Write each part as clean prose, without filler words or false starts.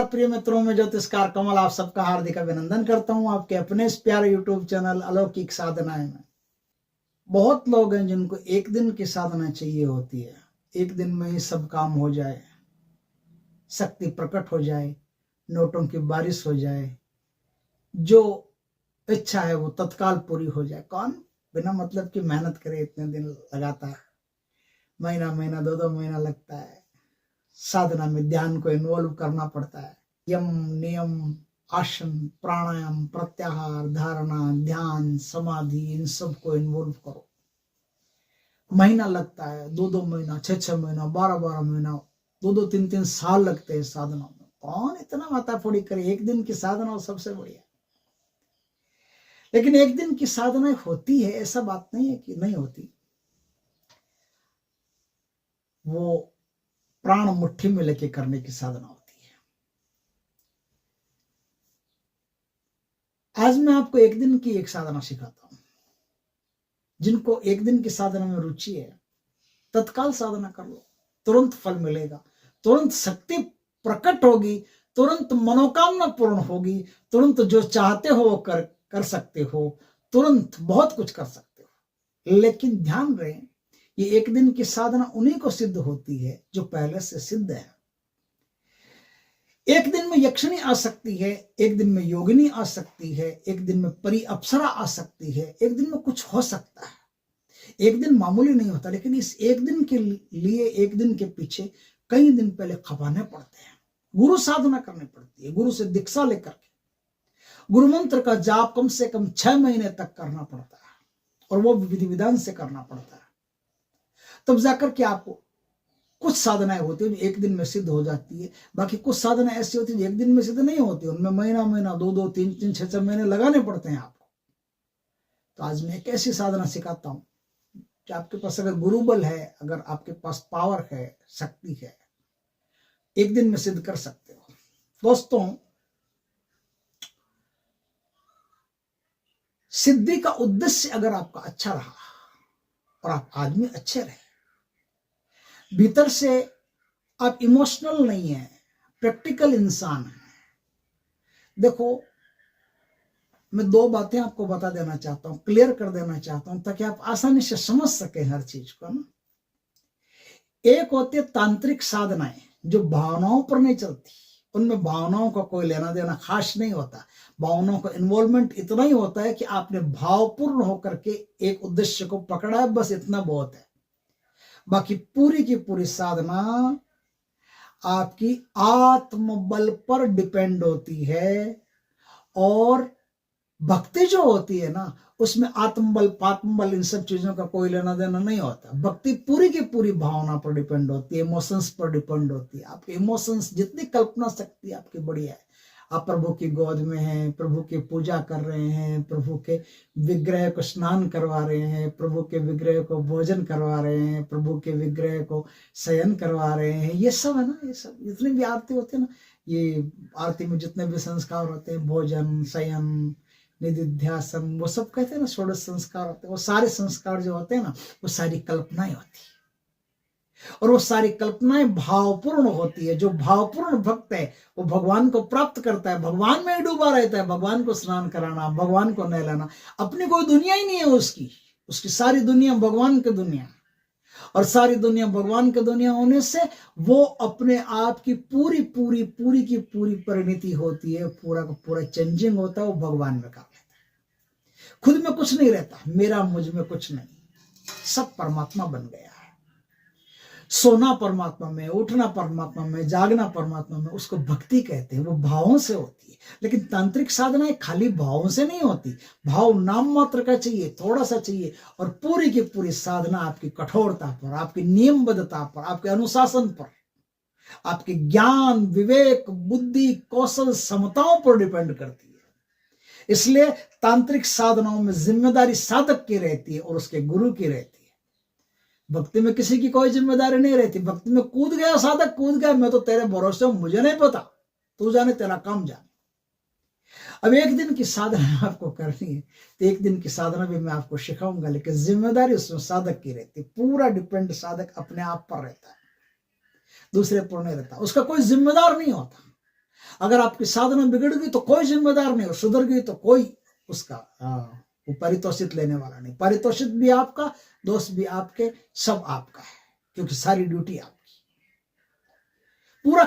प्रिय मित्रों में ज्योतिषकार कमल आप सबका हार्दिक अभिनंदन करता हूं आपके अपने इस प्यारे यूट्यूब चैनल अलौकिक साधनाएं में। बहुत लोग हैं जिनको एक दिन की साधना चाहिए होती है, एक दिन में ही सब काम हो जाए, शक्ति प्रकट हो जाए, नोटों की बारिश हो जाए, जो इच्छा है वो तत्काल पूरी हो जाए। कौन बिना मतलब की मेहनत करे, इतने दिन लगाता है, महीना महीना 2-2 महीना लगता है। साधना में ध्यान को इन्वॉल्व करना पड़ता है। यम नियम आसन प्राणायाम प्रत्याहार धारणा ध्यान समाधि इन सब को इन्वॉल्व करो। महीना लगता है, 2-2 महीना 6-6 महीना 12-12 महीना 2-2 3-3 साल लगते हैं साधना में। कौन इतना माथाफोड़ी करे, एक दिन की साधना हो सबसे बढ़िया। लेकिन एक दिन की साधना होती है, ऐसा बात नहीं है कि नहीं होती। वो प्राण मुट्ठी में लेके करने की साधना होती है। आज मैं आपको एक दिन की एक साधना सिखाता हूं। जिनको एक दिन की साधना में रुचि है, तत्काल साधना कर लो, तुरंत फल मिलेगा, तुरंत शक्ति प्रकट होगी, तुरंत मनोकामना पूर्ण होगी, तुरंत जो चाहते हो वो कर सकते हो, तुरंत बहुत कुछ कर सकते हो। लेकिन ध्यान रहे, ये एक दिन की साधना उन्हीं को सिद्ध होती है जो पहले से सिद्ध है। एक दिन में यक्षिणी आ सकती है, एक दिन में योगिनी आ सकती है, एक दिन में परी अप्सरा आ सकती है, एक दिन में कुछ हो सकता है। एक दिन मामूली नहीं होता, लेकिन इस एक दिन के लिए, एक दिन के पीछे कई दिन पहले खपाने पड़ते हैं, गुरु साधना करनी पड़ती है, गुरु से दीक्षा लेकर के गुरु मंत्र का जाप कम से कम 6 महीने तक करना पड़ता है, और वो विधि विधान से करना पड़ता है। तब जाकर के आपको कुछ साधनाएं होती है जो एक दिन में सिद्ध हो जाती है। बाकी कुछ साधना ऐसी होती है जो एक दिन में सिद्ध नहीं होती, उनमें महीना महीना 2-2 3-3 6-6 महीने लगाने पड़ते हैं आपको। तो आज मैं एक ऐसी साधना सिखाता हूं कि आपके पास अगर गुरु बल है, अगर आपके पास पावर है, शक्ति है, एक दिन में सिद्ध कर सकते हो। दोस्तों, सिद्धि का उद्देश्य अगर आपका अच्छा रहा और आप आदमी अच्छे रहे, भीतर से आप इमोशनल नहीं है, प्रैक्टिकल इंसान है। देखो, मैं 2 बातें आपको बता देना चाहता हूं, क्लियर कर देना चाहता हूं, ताकि आप आसानी से समझ सके हर चीज को ना। एक होती है तांत्रिक साधनाएं जो भावनाओं पर नहीं चलती, उनमें भावनाओं का कोई लेना देना खास नहीं होता। भावनाओं का इन्वॉल्वमेंट इतना ही होता है कि आपने भावपूर्ण होकर के एक उद्देश्य को पकड़ा है, बस इतना बहुत है। बाकी पूरी की पूरी साधना आपकी आत्मबल पर डिपेंड होती है, और भक्ति जो होती है ना, उसमें आत्मबल पात्मबल इन सब चीजों का कोई लेना देना नहीं होता। भक्ति पूरी की पूरी भावना पर डिपेंड होती है, इमोशंस पर डिपेंड होती है। आपके इमोशंस जितनी कल्पना शक्ति आपकी बढ़िया है, आप प्रभु की गोद में हैं, प्रभु की पूजा कर रहे हैं, प्रभु के विग्रह को स्नान करवा रहे हैं, प्रभु के विग्रह को भोजन करवा रहे हैं, प्रभु के विग्रह को शयन करवा रहे हैं, ये सब है ना। ये सब जितनी भी आरती होती है ना, ये आरती में जितने भी संस्कार होते हैं, भोजन शयन निधिध्यासन, वो सब कहते हैं ना, 16 संस्कार होते हैं। वो सारे संस्कार जो होते हैं ना, वो सारी कल्पनाएं होती है, और वो सारी कल्पनाएं भावपूर्ण होती है। जो भावपूर्ण भक्त है वो भगवान को प्राप्त करता है, भगवान में ही डूबा रहता है। भगवान को स्नान कराना, भगवान को नहलाना, अपनी कोई दुनिया ही नहीं है उसकी सारी दुनिया भगवान की दुनिया, और सारी दुनिया भगवान की दुनिया होने से वो अपने आप की पूरी पूरी पूरी की पूरी परिणति होती है, पूरा का पूरा चेंजिंग होता है, वो भगवान में कर लेता है। खुद में कुछ नहीं रहता, मेरा मुझ में कुछ नहीं, सब परमात्मा बन गया है। सोना परमात्मा में, उठना परमात्मा में, जागना परमात्मा में, उसको भक्ति कहते हैं। वो भावों से होती है। लेकिन तांत्रिक साधनाएं खाली भावों से नहीं होती, भाव नाम मात्र का चाहिए, थोड़ा सा चाहिए, और पूरी की पूरी साधना आपकी कठोरता पर, आपकी नियमबद्धता पर, आपके अनुशासन पर, आपके ज्ञान विवेक बुद्धि कौशल समताओं पर डिपेंड करती है। इसलिए तांत्रिक साधनाओं में जिम्मेदारी साधक की रहती है और उसके गुरु की रहती है। भक्ति में किसी की कोई जिम्मेदारी नहीं रहती। भक्ति में कूद गया साधक, कूद गया, मैं तो तेरे भरोसे हूं, मुझे नहीं पता, तू जाने, तेरा काम जाने। अब एक दिन की साधना आपको करनी है, तो एक दिन की साधना भी मैं आपको सिखाऊंगा, लेकिन जिम्मेदारी उसमें साधक की रहती है। पूरा डिपेंड साधक अपने आप पर रहता है, दूसरे पर नहीं रहता, उसका कोई जिम्मेदार नहीं होता। अगर आपकी साधना बिगड़ गई तो कोई जिम्मेदार नहीं, और सुधर गई तो कोई उसका वो पारितोषिक लेने वाला नहीं। पारितोषिक भी आपका, दोष भी आपके, सब आपका है, क्योंकि सारी ड्यूटी आपकी। पूरा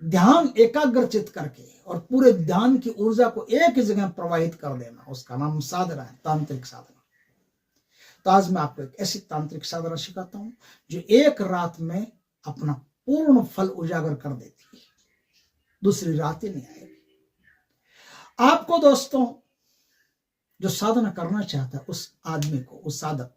ध्यान एकाग्रचित करके और पूरे ध्यान की ऊर्जा को एक ही जगह प्रवाहित कर देना, उसका नाम साधना है, तांत्रिक साधना। तो आज मैं आपको एक ऐसी तांत्रिक साधना सिखाता हूं जो एक रात में अपना पूर्ण फल उजागर कर देती है, दूसरी रात ही नहीं आएगी। आपको दोस्तों, जो साधना करना चाहता है उस आदमी को, उस साधक को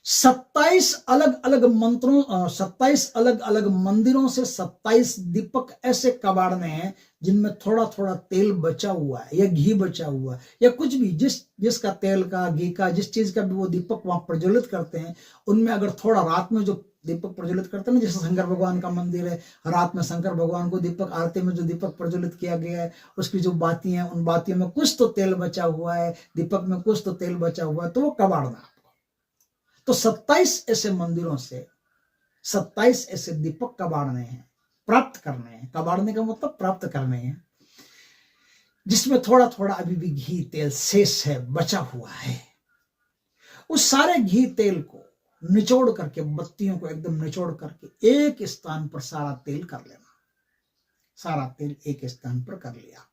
27 अलग अलग मंत्रों, 27 अलग अलग मंदिरों से 27 दीपक ऐसे कबाड़ने हैं जिनमें थोड़ा थोड़ा तेल बचा हुआ है या घी बचा हुआ है या कुछ भी, जिसका तेल का, घी का, जिस चीज का भी वो दीपक वहां प्रज्वलित करते हैं, उनमें अगर थोड़ा रात में जो दीपक प्रज्वलित करते हैं ना, जैसे शंकर भगवान का मंदिर है, रात में शंकर भगवान को दीपक, आरती में जो दीपक प्रज्वलित किया गया है उसकी जो बातियां हैं, उन बातियों में कुछ तो तेल बचा हुआ है, दीपक में कुछ तो तेल बचा हुआ है, तो वो कबाड़ना आपको। तो 27 ऐसे मंदिरों से 27 ऐसे दीपक कबाड़ने हैं, प्राप्त करने हैं। कबाड़ने का मतलब प्राप्त करने हैं, जिसमें थोड़ा थोड़ा अभी भी घी तेल शेष है, बचा हुआ है। उस सारे घी तेल को निचोड़ करके, बत्तियों को एकदम निचोड़ करके एक स्थान पर सारा तेल कर लेना। सारा तेल एक स्थान पर कर लिया,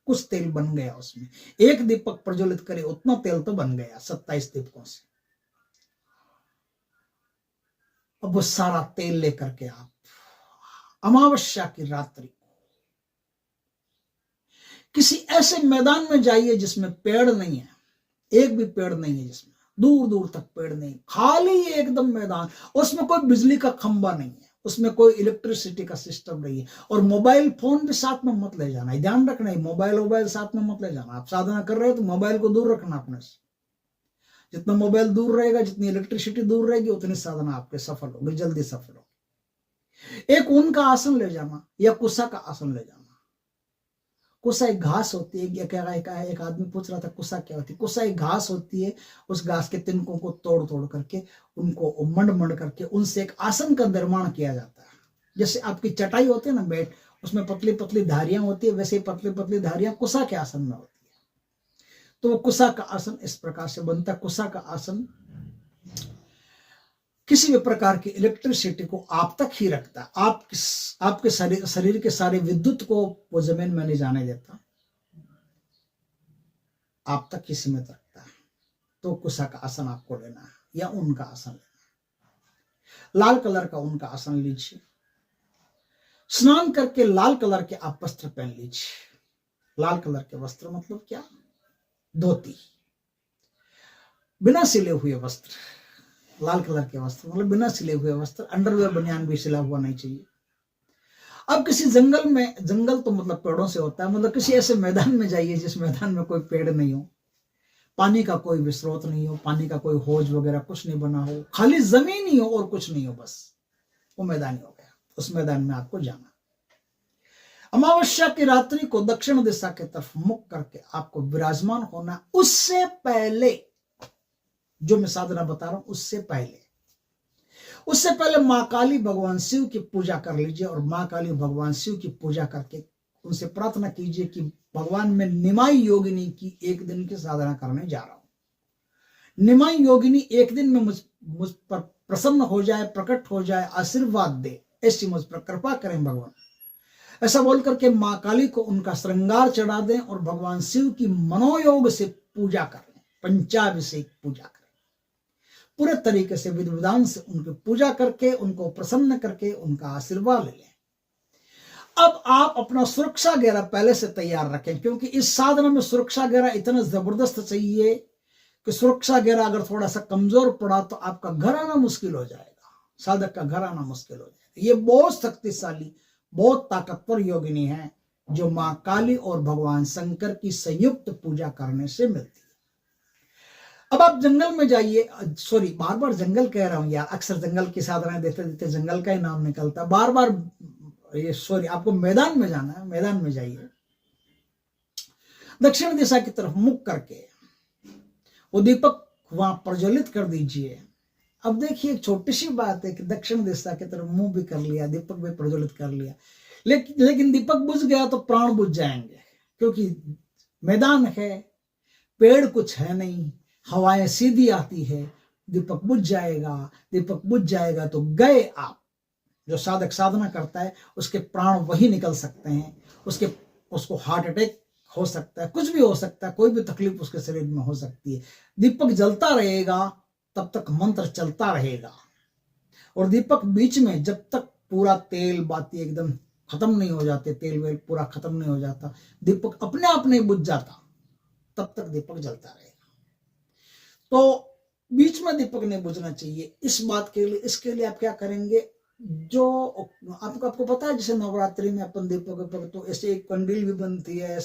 कुछ तेल बन गया उसमें, एक दीपक प्रज्वलित करे उतना तेल तो बन गया 27 दीपकों से। अब वो सारा तेल लेकर के आप अमावस्या की रात्रि को किसी ऐसे मैदान में जाइए जिसमें पेड़ नहीं है, एक भी पेड़ नहीं है, जिसमें दूर दूर तक पेड़ नहीं, खाली एकदम मैदान, उसमें कोई बिजली का खंबा नहीं है, उसमें कोई इलेक्ट्रिसिटी का सिस्टम नहीं है, और मोबाइल फोन भी साथ में मत ले जाना है, ध्यान रखना है, मोबाइल साथ में मत ले जाना। आप साधना कर रहे हो तो मोबाइल को दूर रखना अपने से। जितना मोबाइल दूर रहेगा, जितनी इलेक्ट्रिसिटी दूर रहेगी, उतनी साधना आपके सफल होगी, जल्दी सफल होगी। एक ऊन का आसन ले जाना या कुसा का आसन ले जाना। कुसा एक घास होती है, एक आदमी पूछ रहा था कुसा क्या होती है। कुसा एक घास होती है, उस घास के तिनकों को तोड़ तोड़ करके, उनको मंड मंड करके उनसे एक आसन का निर्माण किया जाता है। जैसे आपकी चटाई होती है ना, बेड, उसमें पतली पतली धारियां होती है, वैसे पतली पतली धारियां कुसा के आसन में होती है। तो वो कुसा का आसन इस प्रकार से बनता है। कुसा का आसन किसी भी प्रकार की इलेक्ट्रिसिटी को आप तक ही रखता है, आपके शरीर के सारे विद्युत को वो जमीन में नहीं जाने देता, आप तक ही सीमित रखता है। तो कुसा का आसन आपको लेना है या ऊन का आसन लेना है। लाल कलर का ऊन का आसन लीजिए, स्नान करके लाल कलर के आप वस्त्र पहन लीजिए। लाल कलर के वस्त्र मतलब क्या? धोती, बिना सिले हुए वस्त्र। लाल कलर के वस्त्र मतलब बिना सिले हुए वस्त्र, अंडरवेयर बनियान भी सिला हुआ नहीं चाहिए। अब किसी जंगल में, जंगल तो मतलब पेड़ों से होता है, मतलब किसी ऐसे मैदान में जाइए जिस मैदान में कोई पेड़ नहीं हो, पानी का कोई भी स्रोत नहीं हो, पानी का कोई हौज वगैरह कुछ नहीं बना हो, खाली जमीन ही हो और कुछ नहीं हो, बस वो मैदान ही हो गया। उस मैदान में आपको जाना। अमावस्या की रात्रि को दक्षिण दिशा की तरफ मुख करके आपको विराजमान होना। उससे पहले जो मैं साधना बता रहा हूं, उससे पहले मां काली भगवान शिव की पूजा कर लीजिए, और मां काली भगवान शिव की पूजा करके उनसे प्रार्थना कीजिए कि भगवान मैं निमाई योगिनी की एक दिन की साधना करने जा रहा हूं। निमाई योगिनी एक दिन में मुझ पर प्रसन्न हो जाए, प्रकट हो जाए, आशीर्वाद दे, ऐसी मुझ पर कृपा करें भगवान। ऐसा बोल करके मां काली को उनका श्रृंगार चढ़ा दें और भगवान शिव की मनोयोग से पूजा करें, पंचाभिषेक पूजा करें। पूरे तरीके से विधि विधान से उनकी पूजा करके, उनको प्रसन्न करके उनका आशीर्वाद ले लें। अब आप अपना सुरक्षा घेरा पहले से तैयार रखें, क्योंकि इस साधना में सुरक्षा घेरा इतना जबरदस्त चाहिए कि सुरक्षा घेरा अगर थोड़ा सा कमजोर पड़ा तो आपका घर आना मुश्किल हो जाएगा, साधक का घर आना मुश्किल हो जाएगा। ये बहुत शक्तिशाली, बहुत ताकतवर योगिनी है जो मां काली और भगवान शंकर की संयुक्त पूजा करने से मिलती है। अब आप जंगल में जाइए, सॉरी बार बार जंगल कह रहा हूं यार, अक्सर जंगल की साधनाएं देते देते जंगल का ही नाम निकलता, बार बार ये सॉरी। आपको मैदान में जाना है, मैदान में जाइए, दक्षिण दिशा की तरफ मुख करके वो दीपक वहां प्रज्वलित कर दीजिए। अब देखिए एक छोटी सी बात है कि दक्षिण दिशा की तरफ मुंह भी कर लिया, दीपक भी प्रज्वलित कर लिया, लेकिन दीपक बुझ गया तो प्राण बुझ जाएंगे, क्योंकि मैदान है, पेड़ कुछ है नहीं, हवाएं सीधी आती है, दीपक बुझ जाएगा। दीपक बुझ जाएगा तो गए आप। जो साधक साधना करता है उसके प्राण वही निकल सकते हैं, उसको हार्ट अटैक हो सकता है, कुछ भी हो सकता है, कोई भी तकलीफ उसके शरीर में हो सकती है। दीपक जलता रहेगा तब तक मंत्र चलता रहेगा, और दीपक बीच में जब तक पूरा तेल बाती एकदम खत्म नहीं हो जाते, तेल वेल पूरा खत्म नहीं हो जाता, दीपक अपने आप नहीं बुझ जाता, तब तक दीपक जलता रहेगा। तो बीच में दीपक नहीं बुझना चाहिए। इस बात के लिए, इसके लिए आप क्या करेंगे, जो आपको पता है, जैसे नवरात्रि में अपन दीपक ऊपर तो ऐसे एक कंडील भी बनती है,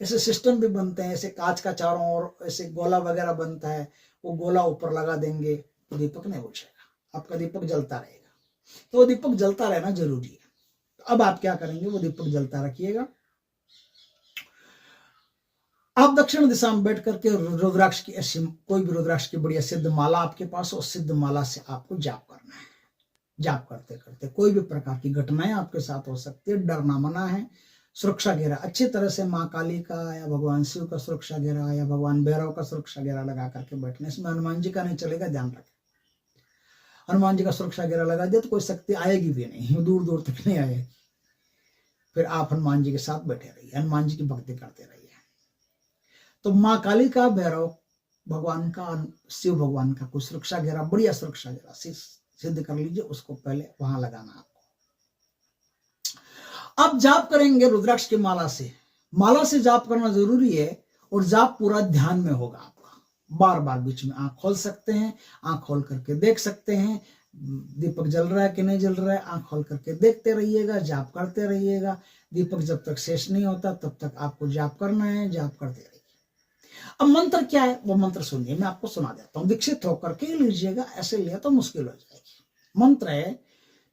ऐसे सिस्टम भी बनते हैं, ऐसे कांच का चारों ओर ऐसे गोला वगैरह बनता है, वो गोला ऊपर लगा देंगे तो दीपक नहीं बुझेगा, आपका दीपक जलता रहेगा। तो वो दीपक जलता रहना जरूरी है। तो अब आप क्या करेंगे, वो दीपक जलता रखिएगा। आप दक्षिण दिशा में बैठ करके रुद्राक्ष की ऐसी कोई भी रुद्राक्ष की बढ़िया सिद्ध माला आपके पास हो, सिद्ध माला से आपको जाप करना है। जाप करते करते कोई भी प्रकार की घटनाएं आपके साथ हो सकती है, डरना मना है। सुरक्षा घेरा अच्छी तरह से माँ काली का या भगवान शिव का सुरक्षा घेरा या भगवान भैरव का सुरक्षा घेरा लगा करके बैठने। इसमें हनुमान जी का नहीं चलेगा, ध्यान रखें। हनुमान जी का सुरक्षा घेरा लगा दिया तो कोई शक्ति आएगी भी नहीं, दूर दूर तक नहीं आएगी। फिर आप हनुमान जी के साथ बैठे रहिए, हनुमान जी की भक्ति करते रहिए। तो माँ काली का, भैरव भगवान का, शिव भगवान का कोई सुरक्षा घेरा, बढ़िया सुरक्षा घेरा सिद्ध कर लीजिए, उसको पहले वहां लगाना आपको। अब जाप करेंगे रुद्राक्ष की माला से जाप करना जरूरी है, और जाप पूरा ध्यान में होगा आपका। बार बार बीच में आंख खोल सकते हैं, आंख खोल करके देख सकते हैं दीपक जल रहा है कि नहीं जल रहा है, आंख खोल करके देखते रहिएगा, जाप करते रहिएगा। दीपक जब तक शेष नहीं होता तब तक आपको जाप करना है, जाप करते रहिए। अब मंत्र क्या है, वो मंत्र सुनिए, मैं आपको सुना देता हूं, दीक्षित होकर के लीजिएगा, ऐसे लिया तो मुश्किल हो जाएगी। मंत्र है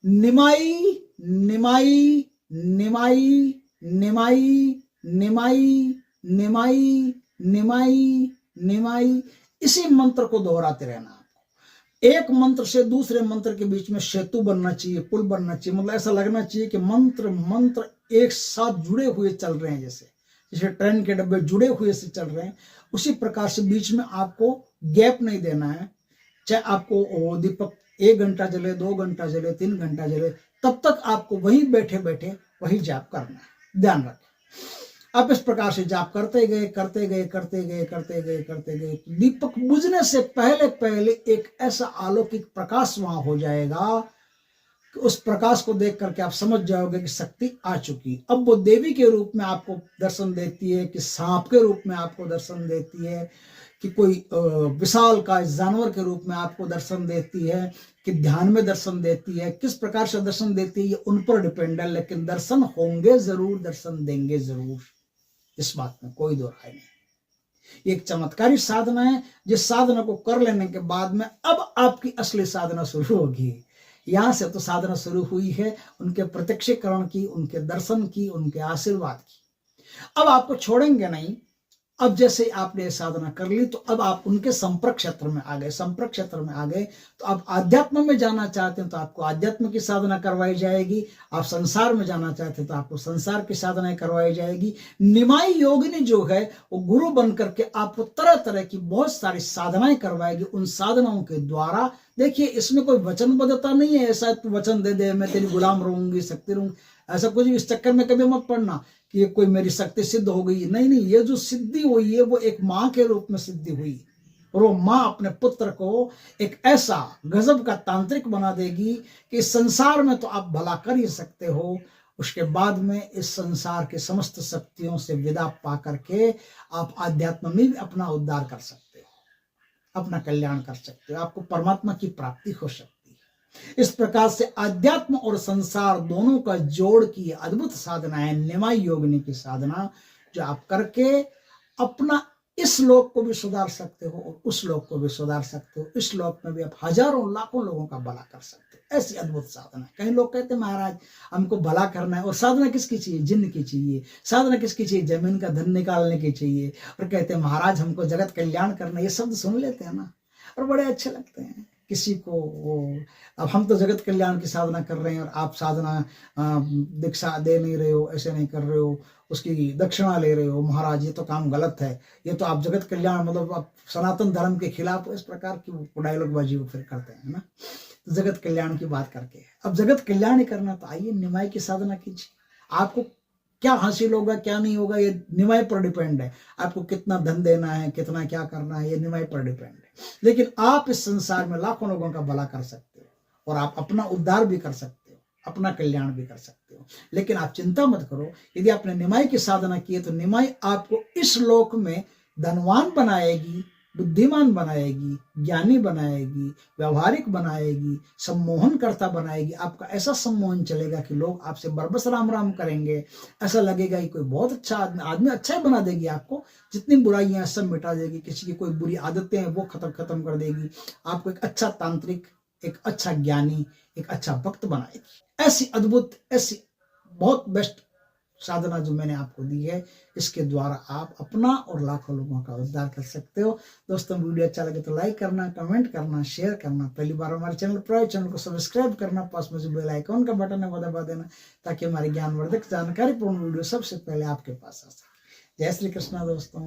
निमाई निमाई निमाई निमाई निमाई निमाई निमाई निमाई। इसी मंत्र को दोहराते रहना आपको। एक मंत्र से दूसरे मंत्र के बीच में सेतु बनना चाहिए, पुल बनना चाहिए, मतलब ऐसा लगना चाहिए कि मंत्र एक साथ जुड़े हुए चल रहे हैं, जैसे ट्रेन के डब्बे जुड़े हुए से चल रहे हैं, उसी प्रकार से बीच में आपको गैप नहीं देना है। चाहे आपको दीपक 1 घंटा जले, 2 घंटा जले, 3 घंटा जले, तब तक आपको वहीं बैठे बैठे वही जाप करना है, ध्यान रखें। आप इस प्रकार से जाप करते गए करते गए करते गए करते गए करते गए, दीपक बुझने से पहले पहले एक ऐसा अलौकिक प्रकाश वहां हो जाएगा कि उस प्रकाश को देख करके आप समझ जाओगे कि शक्ति आ चुकी। अब वो देवी के रूप में आपको दर्शन देती है, कि सांप के रूप में आपको दर्शन देती है, कि कोई विशाल का जानवर के रूप में आपको दर्शन देती है, कि ध्यान में दर्शन देती है, किस प्रकार से दर्शन देती है ये उन पर डिपेंड है, लेकिन दर्शन होंगे जरूर, दर्शन देंगे जरूर, इस बात में कोई दो राय नहीं। एक चमत्कारी साधना है, जिस साधना को कर लेने के बाद में अब आपकी असली साधना शुरू होगी। यहां से तो साधना शुरू हुई है उनके प्रत्यक्षीकरण की, उनके दर्शन की, उनके आशीर्वाद की। अब आपको छोड़ेंगे नहीं। अब जैसे आपने साधना कर ली तो अब आप उनके संपर्क क्षेत्र में आ गए, संपर्क क्षेत्र में आ गए तो आप आध्यात्म में जाना चाहते हैं तो आपको आध्यात्म की साधना करवाई जाएगी। आप संसार में जाना चाहते हैं तो आपको संसार की साधना करवाई जाएगी। निमाई योगिनी जो है वो गुरु बन करके आपको तरह तरह की बहुत सारी साधनाएं करवाएगी। उन साधनाओं के द्वारा, देखिए इसमें कोई वचनबद्धता नहीं है, ऐसा तू वचन दे दे मैं तेरी गुलाम रहूंगी, शक्ति रहूंगी, ऐसा कुछ इस चक्कर में कभी मत पड़ना कि ये कोई मेरी शक्ति सिद्ध हो गई। नहीं नहीं, ये जो सिद्धि हुई है वो एक माँ के रूप में सिद्धि हुई, और वो माँ अपने पुत्र को एक ऐसा गजब का तांत्रिक बना देगी कि इस संसार में तो आप भला कर ही सकते हो, उसके बाद में इस संसार के समस्त शक्तियों से विदा पा करके आप आध्यात्म में भी अपना उद्धार कर सकते हो, अपना कल्याण कर सकते हो, आपको परमात्मा की प्राप्ति हो सकती है। इस प्रकार से अध्यात्म और संसार दोनों का जोड़ की अद्भुत साधना है निमाई योगिनी की साधना, जो आप करके अपना इस लोक को भी सुधार सकते हो और उस लोक को भी सुधार सकते हो। इस लोक में भी आप हजारों लाखों लोगों का भला कर सकते हो। ऐसी अद्भुत साधना। कई लोग कहते हैं महाराज हमको भला करना है, और साधना किसकी चाहिए? जिन्न की चाहिए। साधना किसकी चाहिए? जमीन का धन निकालने की चाहिए। और कहते हैं महाराज हमको जगत कल्याण करना। ये शब्द सुन लेते हैं ना, और बड़े अच्छे लगते हैं किसी को वो, अब हम तो जगत कल्याण की साधना कर रहे हैं और आप साधना दीक्षा दे नहीं रहे हो, ऐसे नहीं कर रहे हो, उसकी दक्षिणा ले रहे हो, महाराज ये तो काम गलत है, ये तो आप जगत कल्याण मतलब आप सनातन धर्म के खिलाफ, इस प्रकार की डायलॉगबाजी वो फिर करते हैं ना, तो जगत कल्याण की बात करके। अब जगत कल्याण ही करना तो आइए निमाई की साधना कीजिए। आपको क्या हासिल होगा क्या नहीं होगा ये निमाई पर डिपेंड है, आपको कितना धन देना है, कितना क्या करना है, ये निमाई पर डिपेंड है। लेकिन आप इस संसार में लाखों लोगों का भला कर सकते हो और आप अपना उद्धार भी कर सकते हो, अपना कल्याण भी कर सकते हो। लेकिन आप चिंता मत करो, यदि आपने निमाई की साधना की है तो निमाई आपको इस लोक में धनवान बनाएगी, बुद्धिमान बनाएगी, ज्ञानी बनाएगी, व्यवहारिक बनाएगी, सम्मोहनकर्ता बनाएगी। आपका ऐसा सम्मोहन चलेगा कि लोग आपसे बरबस राम राम करेंगे, ऐसा लगेगा कि कोई बहुत अच्छा आदमी अच्छा ही बना देगी आपको, जितनी बुराइयां सब मिटा देगी, किसी की कोई बुरी आदतें हैं वो खत्म कर देगी, आपको एक अच्छा तांत्रिक, एक अच्छा ज्ञानी, एक अच्छा भक्त बनाएगी। ऐसी अद्भुत, ऐसी बहुत बेस्ट साधना जो मैंने आपको दी है, इसके द्वारा आप अपना और लाखों लोगों का उद्धार कर सकते हो। दोस्तों वीडियो अच्छा लगे तो लाइक करना, कमेंट करना, शेयर करना, पहली बार हमारे चैनल पर चैनल को सब्सक्राइब करना, पास में जो बेल आइकॉन का बटन है वो दबा देना, ताकि हमारी ज्ञानवर्धक जानकारीपूर्ण वीडियो सबसे पहले आपके पास आ सके। जय श्री कृष्णा दोस्तों।